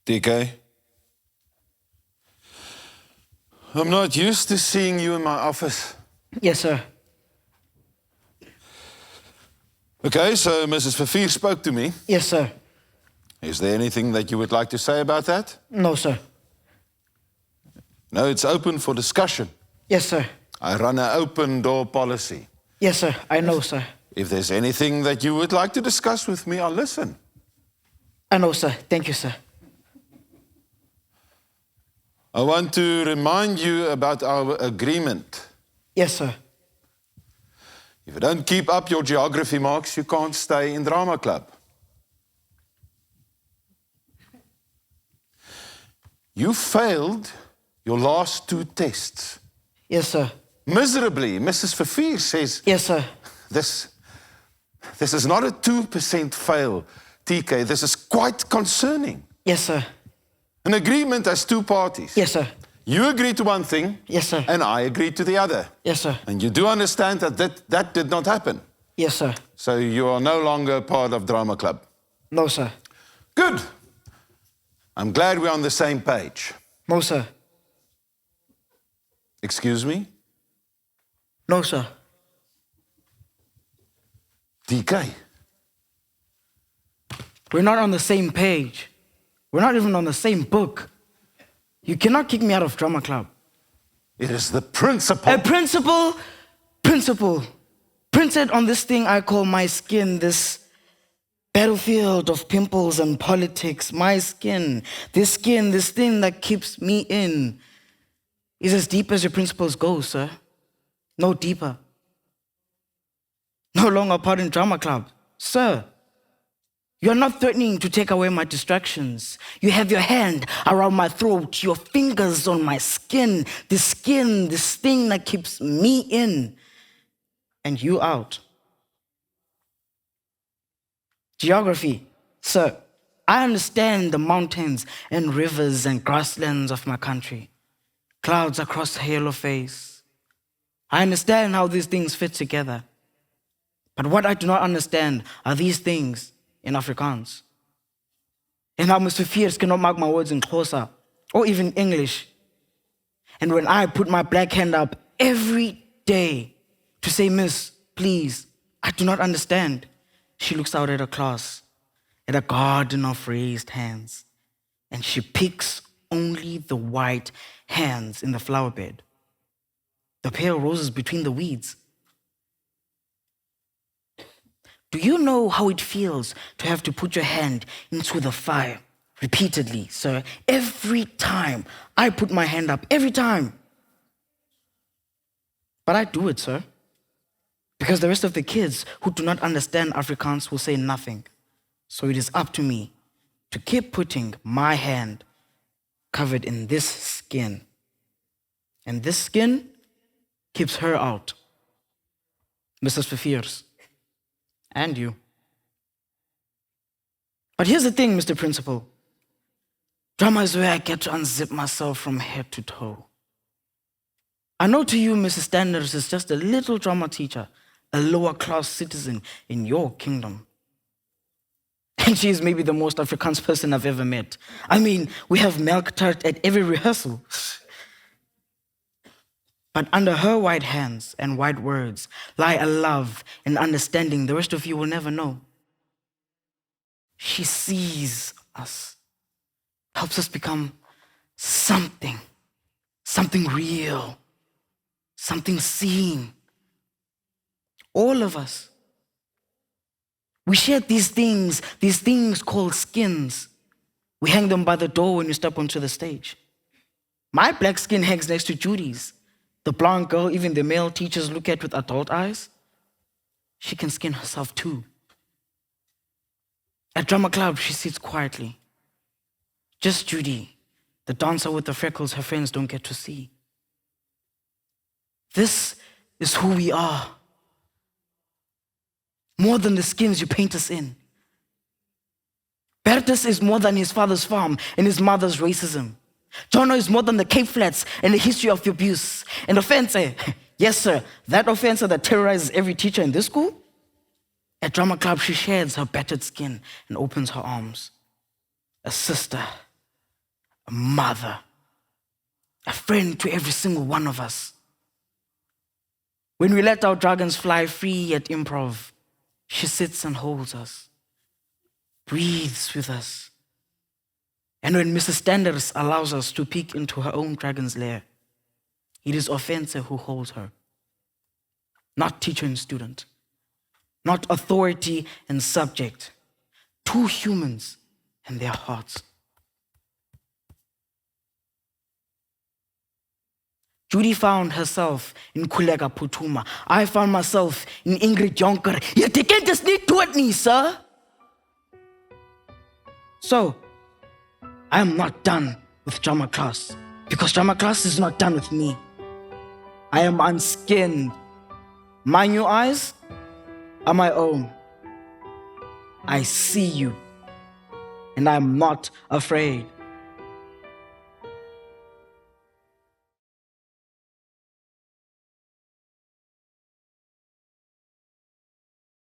DK, I'm not used to seeing you in my office. Yes, sir. Okay, so Mrs. Verveer spoke to me. Yes, sir. Is there anything that you would like to say about that? No, sir. No, it's open for discussion. Yes, sir. I run an open door policy. Yes, sir. I know, sir. If there's anything that you would like to discuss with me, I'll listen. I know, sir. Thank you, sir. I want to remind you about our agreement. Yes, sir. If you don't keep up your geography marks, you can't stay in drama club. You failed your last 2 tests. Yes, sir. Miserably. Mrs. Verveer says, Yes, sir. This is not a 2% fail, TK. This is quite concerning. Yes, sir. An agreement has 2 parties. Yes, sir. You agree to one thing, Yes, sir. and I agree to the other. Yes, sir. And you do understand that did not happen. Yes, sir. So you are no longer part of drama club. No, sir. Good. I'm glad we're on the same page. No, sir. Excuse me? No, sir. DK. We're not on the same page. We're not even on the same book. You cannot kick me out of drama club. It is the principle. A principle printed on this thing I call my skin, this battlefield of pimples and politics. My skin, this thing that keeps me in, is as deep as your principles go, sir. No deeper. No longer part in drama club. Sir, you're not threatening to take away my distractions. You have your hand around my throat, your fingers on my skin, this thing that keeps me in and you out. Geography. Sir, I understand the mountains and rivers and grasslands of my country. Clouds across the yellow face. I understand how these things fit together. But what I do not understand are these things in Afrikaans. And how Mr. Fierce cannot mark my words in Xhosa or even English. And when I put my black hand up every day to say, Miss, please, I do not understand, she looks out at her class, at a garden of raised hands, and she picks only the white hands in the flower bed, the pale roses between the weeds. Do you know how it feels to have to put your hand into the fire repeatedly, sir? Every time I put my hand up, every time. But I do it, sir, because the rest of the kids who do not understand Afrikaans will say nothing. So it is up to me to keep putting my hand covered in this skin. And this skin keeps her out. Mrs. Verveers. And you. But here's the thing, Mr. Principal. Drama is where I get to unzip myself from head to toe. I know to you, Mrs. Standards is just a little drama teacher, a lower class citizen in your kingdom. And she is maybe the most Afrikaans person I've ever met. I mean, we have milk tart at every rehearsal. But under her white hands and white words lie a love and understanding the rest of you will never know. She sees us, helps us become something real, something seen. All of us. We share these things called skins. We hang them by the door when you step onto the stage. My black skin hangs next to Judy's. The blonde girl even the male teachers look at with adult eyes. She can skin herself too. At drama club, she sits quietly. Just Judy, the dancer with the freckles her friends don't get to see. This is who we are. More than the skins you paint us in. Bertus is more than his father's farm and his mother's racism. Jono is more than the Cape Flats and the history of abuse. And offense, yes sir, that offense that terrorizes every teacher in this school? At drama club, she sheds her battered skin and opens her arms. A sister, a mother, a friend to every single one of us. When we let our dragons fly free at improv, she sits and holds us, breathes with us. And when Mrs. Standards allows us to peek into her own dragon's lair, it is Offense who holds her, not teacher and student, not authority and subject, two humans and their hearts. Judy found herself in Kulega Putuma. I found myself in Ingrid Jonker. You can't just sneak toward me, sir. So, I am not done with drama class, because drama class is not done with me. I am unskinned. My new eyes are my own. I see you, and I am not afraid.